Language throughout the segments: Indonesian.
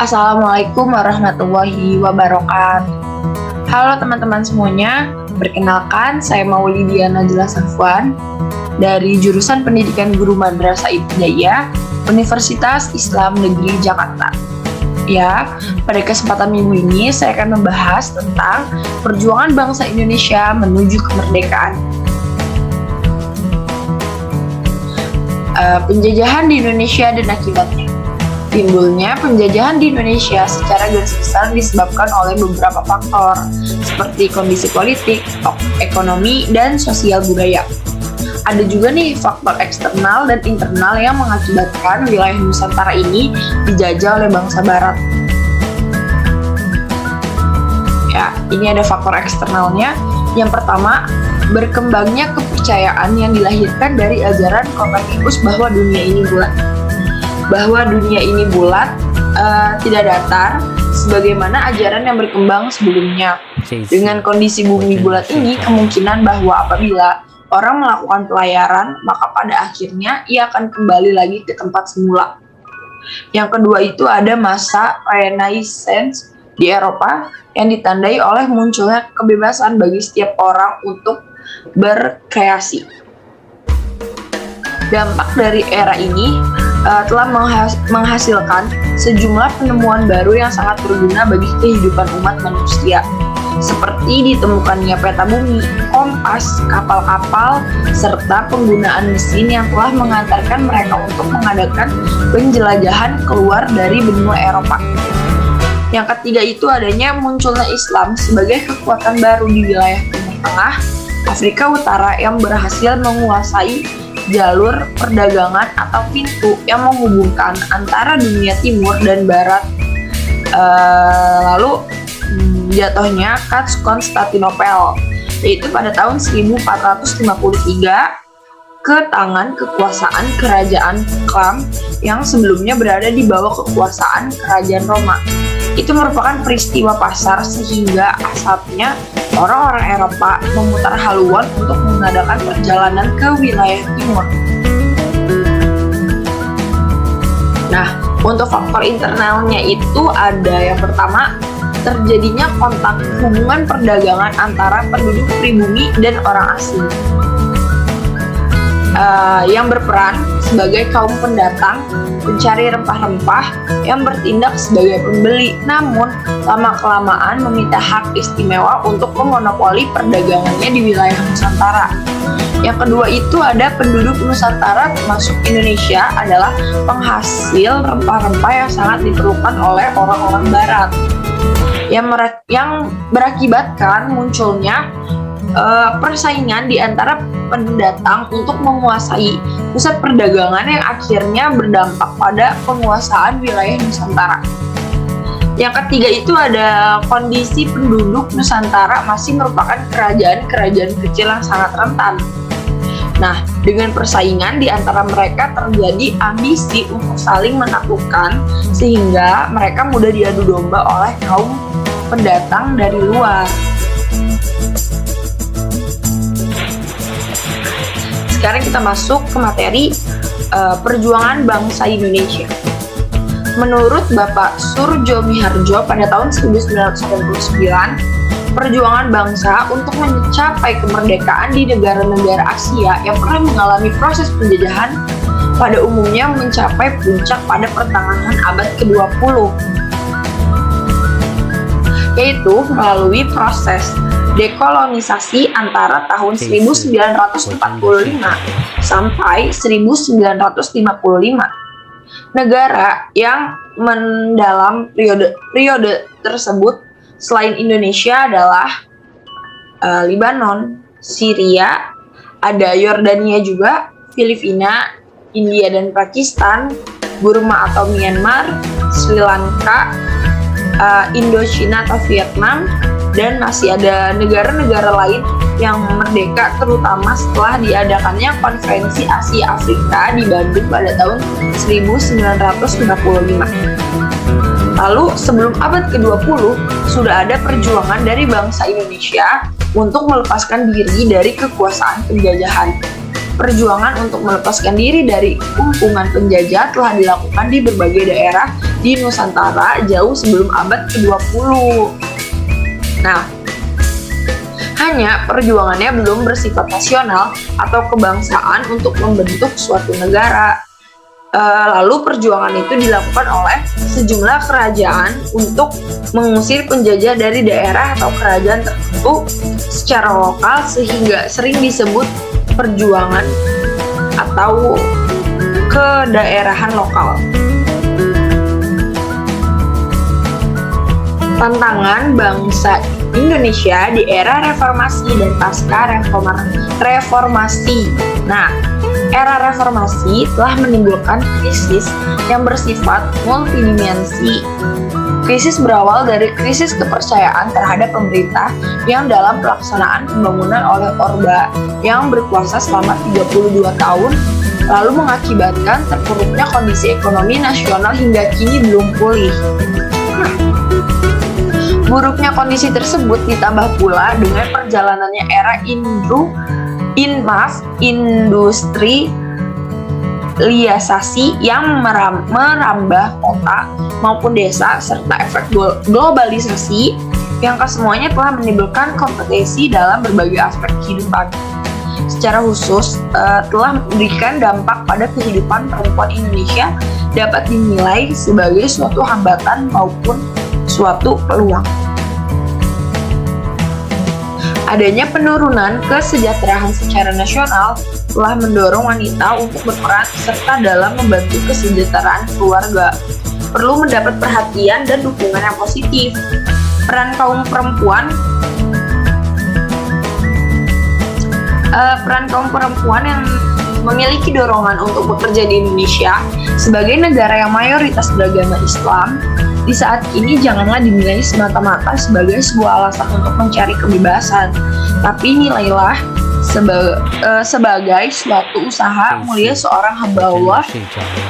Assalamualaikum warahmatullahi wabarakatuh. Halo teman-teman semuanya, perkenalkan saya Maulidia Najla Safwan dari jurusan Pendidikan Guru Madrasah Ibtidaiyah Universitas Islam Negeri Jakarta. Ya, pada kesempatan minggu ini saya akan membahas tentang perjuangan bangsa Indonesia menuju kemerdekaan. Penjajahan di Indonesia dan akibatnya. Timbulnya penjajahan di Indonesia secara garis besar disebabkan oleh beberapa faktor seperti kondisi politik, ekonomi, dan sosial budaya. Ada juga nih faktor eksternal dan internal yang mengakibatkan wilayah Nusantara ini dijajah oleh bangsa Barat. Ya, ini ada faktor eksternalnya. Yang pertama, berkembangnya kepercayaan yang dilahirkan dari ajaran Kopernikus bahwa dunia ini bulat. Tidak datar, sebagaimana ajaran yang berkembang sebelumnya. Dengan kondisi bumi bulat ini, kemungkinan bahwa apabila orang melakukan pelayaran, maka pada akhirnya ia akan kembali lagi ke tempat semula. Yang kedua itu ada masa Renaissance di Eropa yang ditandai oleh munculnya kebebasan bagi setiap orang untuk berkreasi. Dampak dari era ini telah menghasilkan sejumlah penemuan baru yang sangat berguna bagi kehidupan umat manusia, seperti ditemukannya peta bumi, kompas, kapal-kapal, serta penggunaan mesin yang telah mengantarkan mereka untuk mengadakan penjelajahan keluar dari benua Eropa. Yang ketiga itu adanya munculnya Islam sebagai kekuatan baru di wilayah Timur Tengah, Afrika Utara yang berhasil menguasai jalur perdagangan atau pintu yang menghubungkan antara dunia timur dan barat. Lalu jatuhnya Konstantinopel, yaitu pada tahun 1453 ke tangan kekuasaan kerajaan Klam yang sebelumnya berada di bawah kekuasaan kerajaan Roma. Itu merupakan peristiwa pasar sehingga asapnya orang-orang Eropa memutar haluan untuk mengadakan perjalanan ke wilayah timur. Nah, untuk faktor internalnya itu ada yang pertama, terjadinya kontak hubungan perdagangan antara penduduk pribumi dan orang asing yang berperan sebagai kaum pendatang pencari rempah-rempah yang bertindak sebagai pembeli, namun lama-kelamaan meminta hak istimewa untuk memonopoli perdagangannya di wilayah Nusantara. Yang kedua itu ada penduduk Nusantara termasuk Indonesia adalah penghasil rempah-rempah yang sangat diperlukan oleh orang-orang Barat, yang berakibatkan munculnya persaingan di antara pendatang untuk menguasai pusat perdagangan yang akhirnya berdampak pada penguasaan wilayah Nusantara. Yang ketiga itu ada kondisi penduduk Nusantara masih merupakan kerajaan-kerajaan kecil yang sangat rentan. Nah, dengan persaingan di antara mereka terjadi ambisi untuk saling menaklukkan sehingga mereka mudah diadu domba oleh kaum pendatang dari luar. Sekarang kita masuk ke materi perjuangan bangsa Indonesia. Menurut Bapak Surjo Miharjo pada tahun 1989, perjuangan bangsa untuk mencapai kemerdekaan di negara-negara Asia yang pernah mengalami proses penjajahan pada umumnya mencapai puncak pada pertengahan abad ke-20, yaitu melalui proses dekolonisasi antara tahun 1945 sampai 1955. Negara yang mendalam periode tersebut selain Indonesia adalah Lebanon, Syria, ada Yordania juga, Filipina, India dan Pakistan, Burma atau Myanmar, Sri Lanka, Indochina atau Vietnam, dan masih ada negara-negara lain yang merdeka terutama setelah diadakannya Konferensi Asia Afrika di Bandung pada tahun 1955. Lalu sebelum abad ke-20 sudah ada perjuangan dari bangsa Indonesia untuk melepaskan diri dari kekuasaan penjajahan. Perjuangan untuk melepaskan diri dari kumpungan penjajah telah dilakukan di berbagai daerah di Nusantara jauh sebelum abad ke-20. Nah, hanya perjuangannya belum bersifat nasional atau kebangsaan untuk membentuk suatu negara. Lalu perjuangan itu dilakukan oleh sejumlah kerajaan untuk mengusir penjajah dari daerah atau kerajaan tertentu secara lokal, sehingga sering disebut perjuangan atau kedaerahan lokal. Tantangan bangsa Indonesia di era reformasi dan pasca reformasi. Nah, era reformasi telah menimbulkan krisis yang bersifat multidimensi. Krisis berawal dari krisis kepercayaan terhadap pemerintah yang dalam pelaksanaan pembangunan oleh Orba yang berkuasa selama 32 tahun, lalu mengakibatkan terpuruknya kondisi ekonomi nasional hingga kini belum pulih. Buruknya kondisi tersebut ditambah pula dengan perjalanannya era industrialisasi yang merambah kota maupun desa, serta efek globalisasi yang kesemuanya telah menimbulkan kompetisi dalam berbagai aspek kehidupan. Secara khusus telah memberikan dampak pada kehidupan perempuan Indonesia, dapat dinilai sebagai suatu hambatan maupun suatu peluang. Adanya penurunan kesejahteraan secara nasional telah mendorong wanita untuk berperan serta dalam membantu kesejahteraan keluarga. Perlu mendapat perhatian dan dukungan yang positif. Peran kaum perempuan yang memiliki dorongan untuk bekerja di Indonesia sebagai negara yang mayoritas beragama Islam di saat ini janganlah dinilai semata-mata sebagai sebuah alasan untuk mencari kebebasan, tapi nilailah sebagai suatu usaha mulia seorang hamba Allah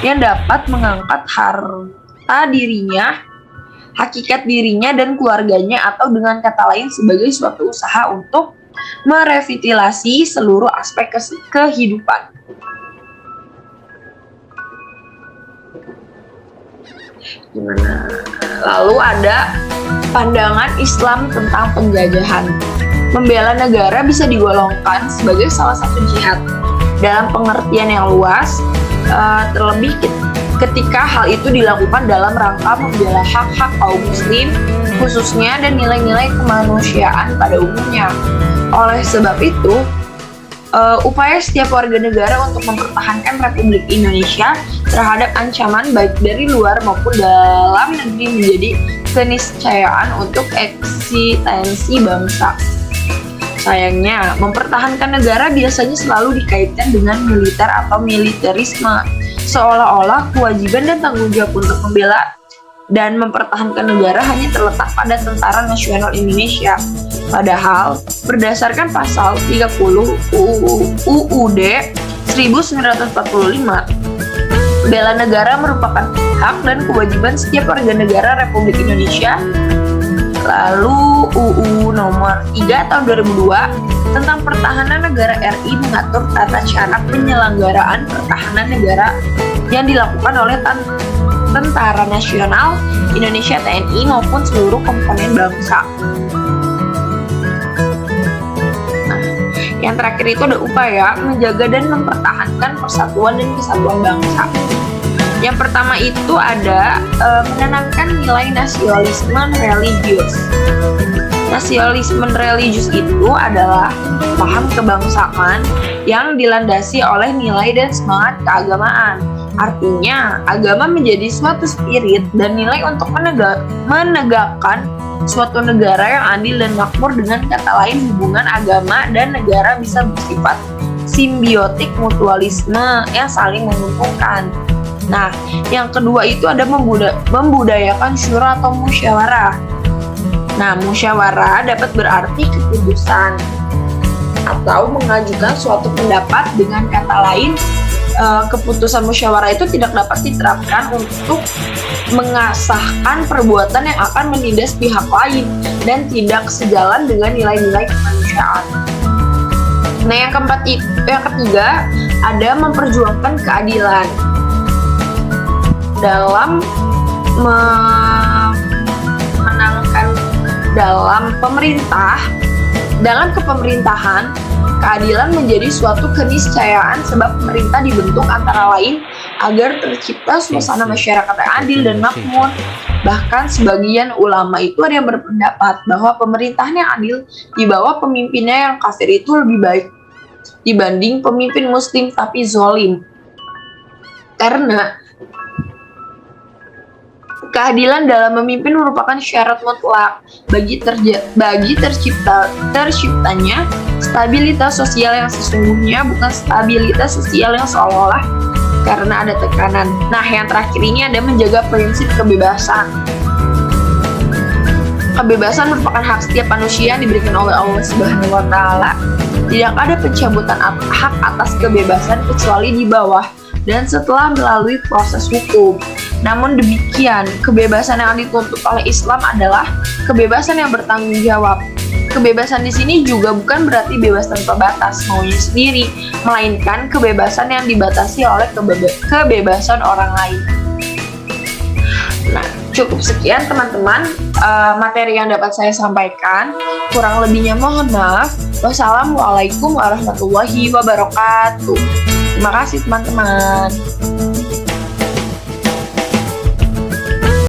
yang dapat mengangkat harta dirinya, hakikat dirinya dan keluarganya, atau dengan kata lain sebagai suatu usaha untuk merevitalisasi seluruh aspek kehidupan. Lalu ada pandangan Islam tentang penjajahan. Membela negara bisa digolongkan sebagai salah satu jihad dalam pengertian yang luas, terlebih ketika hal itu dilakukan dalam rangka membela hak-hak kaum muslim khususnya dan nilai-nilai kemanusiaan pada umumnya. Oleh sebab itu, upaya setiap warga negara untuk mempertahankan Republik Indonesia terhadap ancaman baik dari luar maupun dalam negeri menjadi keniscayaan untuk eksistensi bangsa. Sayangnya, mempertahankan negara biasanya selalu dikaitkan dengan militer atau militerisme, seolah-olah kewajiban dan tanggung jawab untuk membela dan mempertahankan negara hanya terletak pada Tentara Nasional Indonesia. Padahal, berdasarkan pasal 30 UUD 1945, bela negara merupakan hak dan kewajiban setiap warga negara Republik Indonesia. Lalu UU nomor 3 tahun 2002 tentang pertahanan negara RI mengatur tata cara penyelenggaraan pertahanan negara yang dilakukan oleh Tentara Nasional Indonesia TNI maupun seluruh komponen bangsa. Nah, yang terakhir itu ada upaya menjaga dan mempertahankan persatuan dan kesatuan bangsa. Yang pertama itu ada menanamkan nilai nasionalisme religius. Nasionalisme religius itu adalah paham kebangsaan yang dilandasi oleh nilai dan semangat keagamaan. Artinya, agama menjadi suatu spirit dan nilai untuk menegakkan suatu negara yang adil dan makmur. Dengan kata lain, hubungan agama dan negara bisa bersifat simbiotik mutualisme yang saling menguntungkan. Nah, yang kedua itu ada membudayakan syura atau musyawarah. Nah, musyawarah dapat berarti keputusan atau mengajukan suatu pendapat. Dengan kata lain, keputusan musyawarah itu tidak dapat diterapkan untuk mengasahkan perbuatan yang akan menindas pihak lain dan tidak sejalan dengan nilai-nilai kemanusiaan. Nah, yang ketiga ada memperjuangkan keadilan dalam memenangkan dalam kepemerintahan. Keadilan menjadi suatu keniscayaan sebab pemerintah dibentuk antara lain agar tercipta suasana masyarakat yang adil dan makmur. Bahkan sebagian ulama itu ada yang berpendapat bahwa pemerintahan yang adil di bawah pemimpinnya yang kafir itu lebih baik dibanding pemimpin muslim tapi zolim. Karena keadilan dalam memimpin merupakan syarat mutlak bagi terciptanya stabilitas sosial yang sesungguhnya, bukan stabilitas sosial yang seolah-olah karena ada tekanan. Nah, yang terakhir ini ada menjaga prinsip kebebasan. Kebebasan merupakan hak setiap manusia yang diberikan oleh Allah Subhanahu wa Ta'ala. Tidak ada pencabutan hak atas kebebasan kecuali di bawah dan setelah melalui proses hukum. Namun demikian, kebebasan yang dituntut oleh Islam adalah kebebasan yang bertanggung jawab. Kebebasan di sini juga bukan berarti bebas tanpa batas maunya sendiri, melainkan kebebasan yang dibatasi oleh kebebasan orang lain. Nah, cukup sekian teman-teman materi yang dapat saya sampaikan. Kurang lebihnya mohon maaf. Wassalamualaikum warahmatullahi wabarakatuh. Terima kasih teman-teman.